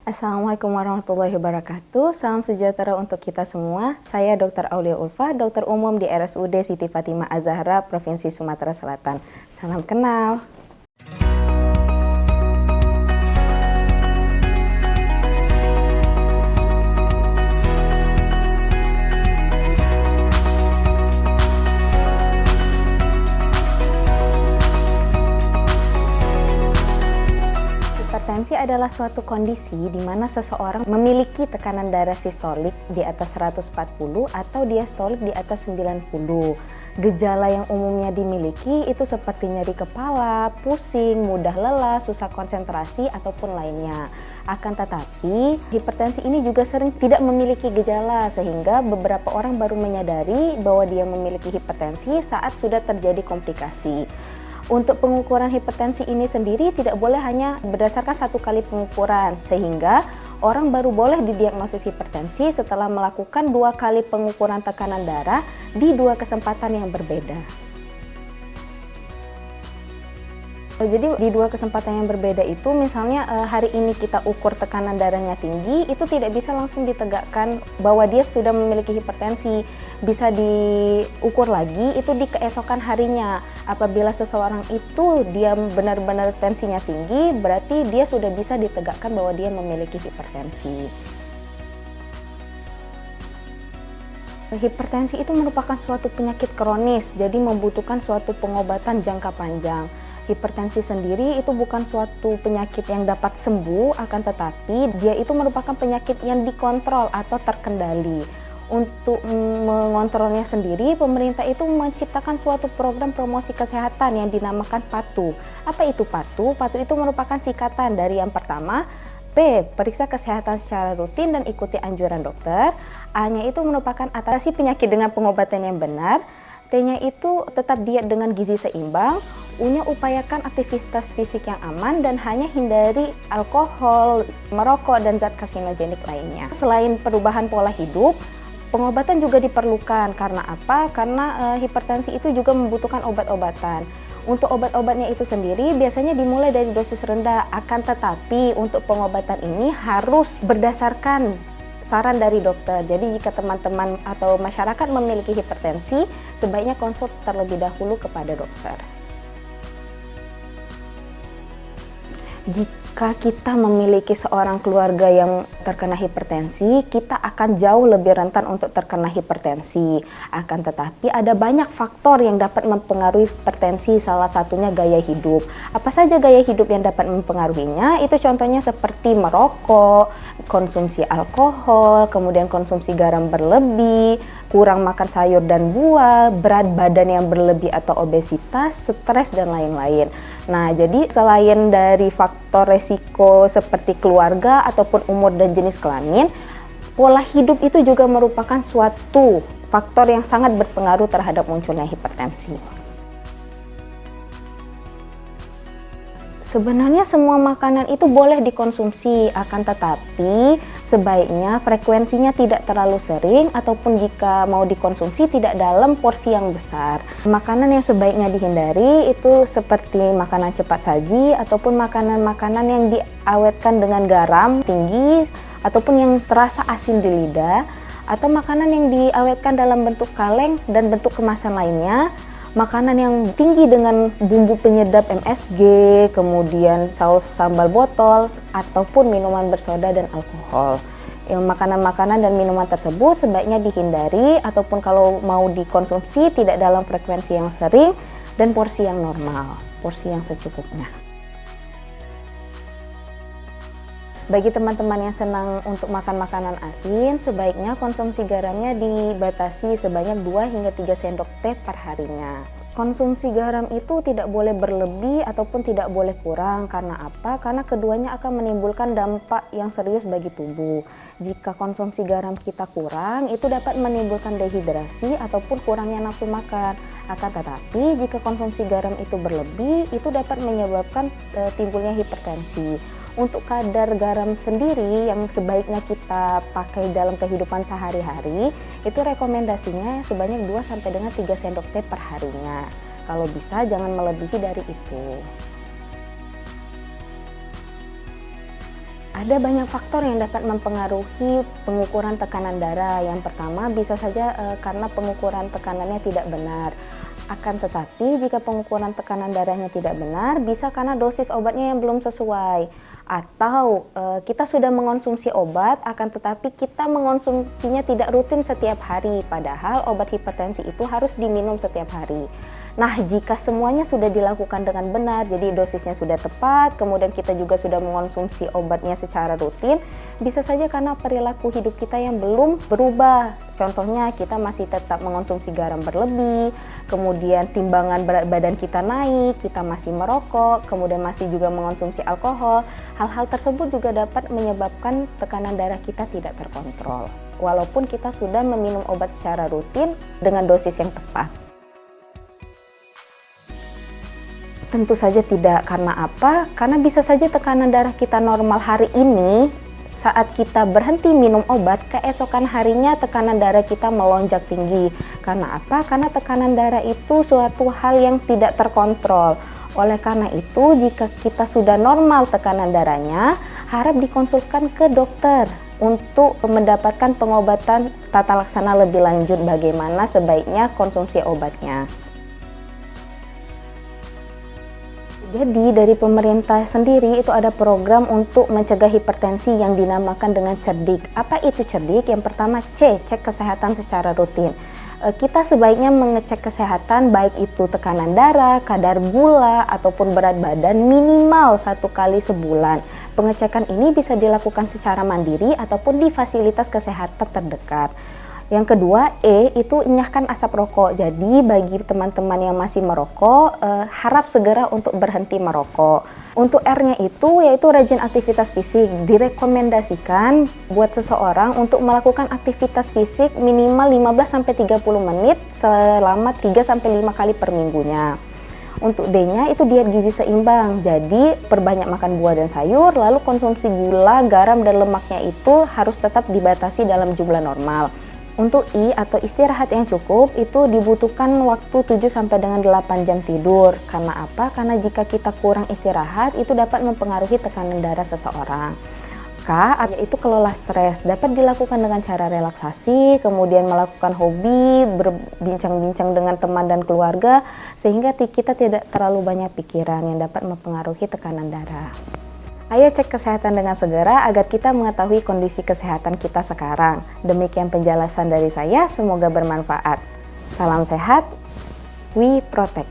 Assalamualaikum warahmatullahi wabarakatuh. Salam sejahtera untuk kita semua. Saya Dr. Aulia Ulfa, dokter umum di RSUD Siti Fatimah Az-Zahra, Provinsi Sumatera Selatan. Salam kenal. Hipertensi adalah suatu kondisi di mana seseorang memiliki tekanan darah sistolik di atas 140 atau diastolik di atas 90. Gejala yang umumnya dimiliki itu seperti nyeri kepala, pusing, mudah lelah, susah konsentrasi, ataupun lainnya. Akan tetapi, hipertensi ini juga sering tidak memiliki gejala sehingga beberapa orang baru menyadari bahwa dia memiliki hipertensi saat sudah terjadi komplikasi. Untuk pengukuran hipertensi ini sendiri tidak boleh hanya berdasarkan satu kali pengukuran, sehingga orang baru boleh didiagnosis hipertensi setelah melakukan 2 kali pengukuran tekanan darah di 2 kesempatan yang berbeda. Jadi di 2 kesempatan yang berbeda itu, misalnya hari ini kita ukur tekanan darahnya tinggi, itu tidak bisa langsung ditegakkan bahwa dia sudah memiliki hipertensi. Bisa diukur lagi itu di keesokan harinya. Apabila seseorang itu dia benar-benar tensinya tinggi, berarti dia sudah bisa ditegakkan bahwa dia memiliki hipertensi. Hipertensi itu merupakan suatu penyakit kronis, jadi membutuhkan suatu pengobatan jangka panjang. Hipertensi sendiri itu bukan suatu penyakit yang dapat sembuh, akan tetapi dia itu merupakan penyakit yang dikontrol atau terkendali. Untuk mengontrolnya sendiri, pemerintah itu menciptakan suatu program promosi kesehatan yang dinamakan PATU. Apa itu PATU? PATU itu merupakan singkatan dari yang pertama, P. Periksa kesehatan secara rutin dan ikuti anjuran dokter. A-nya itu merupakan atasi penyakit dengan pengobatan yang benar. T-nya itu tetap diet dengan gizi seimbang. U-nya upayakan aktivitas fisik yang aman dan hanya hindari alkohol, merokok, dan zat karsinogenik lainnya. Selain perubahan pola hidup, pengobatan juga diperlukan. Karena apa? Karena hipertensi itu juga membutuhkan obat-obatan. Untuk obat-obatnya itu sendiri biasanya dimulai dari dosis rendah, akan tetapi untuk pengobatan ini harus berdasarkan saran dari dokter. Jadi jika teman-teman atau masyarakat memiliki hipertensi, sebaiknya konsul terlebih dahulu kepada dokter. Jika kita memiliki seorang keluarga yang terkena hipertensi, kita akan jauh lebih rentan untuk terkena hipertensi. Akan tetapi ada banyak faktor yang dapat mempengaruhi hipertensi, salah satunya gaya hidup. Apa saja gaya hidup yang dapat mempengaruhinya? Itu contohnya seperti merokok, konsumsi alkohol, kemudian konsumsi garam berlebih, kurang makan sayur dan buah, berat badan yang berlebih atau obesitas, stres, dan lain-lain. Nah, jadi selain dari faktor resiko seperti keluarga ataupun umur dan jenis kelamin, pola hidup itu juga merupakan suatu faktor yang sangat berpengaruh terhadap munculnya hipertensi. Sebenarnya semua makanan itu boleh dikonsumsi, akan tetapi sebaiknya frekuensinya tidak terlalu sering ataupun jika mau dikonsumsi tidak dalam porsi yang besar. Makanan yang sebaiknya dihindari itu seperti makanan cepat saji ataupun makanan-makanan yang diawetkan dengan garam tinggi ataupun yang terasa asin di lidah, atau makanan yang diawetkan dalam bentuk kaleng dan bentuk kemasan lainnya. Makanan yang tinggi dengan bumbu penyedap MSG, kemudian saus sambal botol, ataupun minuman bersoda dan alkohol. Makanan-makanan dan minuman tersebut sebaiknya dihindari, ataupun kalau mau dikonsumsi tidak dalam frekuensi yang sering dan porsi yang normal, porsi yang secukupnya. Bagi teman-teman yang senang untuk makan makanan asin, sebaiknya konsumsi garamnya dibatasi sebanyak 2 hingga 3 sendok teh per harinya. Konsumsi garam itu tidak boleh berlebih ataupun tidak boleh kurang. Karena apa? Karena keduanya akan menimbulkan dampak yang serius bagi tubuh. Jika konsumsi garam kita kurang, itu dapat menimbulkan dehidrasi ataupun kurangnya nafsu makan. Akan tetapi, jika konsumsi garam itu berlebih, itu dapat menyebabkan timbulnya hipertensi. Untuk kadar garam sendiri yang sebaiknya kita pakai dalam kehidupan sehari-hari, itu rekomendasinya sebanyak 2-3 sendok teh per harinya. Kalau bisa jangan melebihi dari itu. Ada banyak faktor yang dapat mempengaruhi pengukuran tekanan darah. Yang pertama bisa saja karena pengukuran tekanannya tidak benar. Akan tetapi jika pengukuran tekanan darahnya tidak benar, bisa karena dosis obatnya yang belum sesuai. Atau kita sudah mengonsumsi obat, akan tetapi kita mengonsumsinya tidak rutin setiap hari. Padahal obat hipertensi itu harus diminum setiap hari. Nah, jika semuanya sudah dilakukan dengan benar, jadi dosisnya sudah tepat, kemudian kita juga sudah mengonsumsi obatnya secara rutin, bisa saja karena perilaku hidup kita yang belum berubah. Contohnya, kita masih tetap mengonsumsi garam berlebih, kemudian timbangan berat badan kita naik, kita masih merokok, kemudian masih juga mengonsumsi alkohol. Hal-hal tersebut juga dapat menyebabkan tekanan darah kita tidak terkontrol, walaupun kita sudah meminum obat secara rutin dengan dosis yang tepat. Tentu saja tidak. Karena apa? Karena bisa saja tekanan darah kita normal hari ini, saat kita berhenti minum obat, keesokan harinya tekanan darah kita melonjak tinggi. Karena apa? Karena tekanan darah itu suatu hal yang tidak terkontrol. Oleh karena itu, jika kita sudah normal tekanan darahnya, harap dikonsulkan ke dokter untuk mendapatkan pengobatan tata laksana lebih lanjut bagaimana sebaiknya konsumsi obatnya. Jadi dari pemerintah sendiri itu ada program untuk mencegah hipertensi yang dinamakan dengan cerdik. Apa itu cerdik? Yang pertama cek kesehatan secara rutin. Kita sebaiknya mengecek kesehatan baik itu tekanan darah, kadar gula, ataupun berat badan minimal 1 kali sebulan. Pengecekan ini bisa dilakukan secara mandiri ataupun di fasilitas kesehatan terdekat. Yang kedua, itu enyahkan asap rokok. Jadi bagi teman-teman yang masih merokok, harap segera untuk berhenti merokok. Untuk R-nya itu yaitu rajin aktivitas fisik. Direkomendasikan buat seseorang untuk melakukan aktivitas fisik minimal 15-30 menit selama 3-5 kali per minggunya. Untuk D-nya itu diet gizi seimbang. Jadi perbanyak makan buah dan sayur, lalu konsumsi gula, garam dan lemaknya itu harus tetap dibatasi dalam jumlah normal. Untuk I atau istirahat yang cukup itu dibutuhkan waktu 7-8 jam tidur. Karena apa? Karena jika kita kurang istirahat itu dapat mempengaruhi tekanan darah seseorang. K yaitu kelola stres. Dapat dilakukan dengan cara relaksasi, kemudian melakukan hobi, berbincang-bincang dengan teman dan keluarga sehingga kita tidak terlalu banyak pikiran yang dapat mempengaruhi tekanan darah. Ayo cek kesehatan dengan segera agar kita mengetahui kondisi kesehatan kita sekarang. Demikian penjelasan dari saya, semoga bermanfaat. Salam sehat, we protect.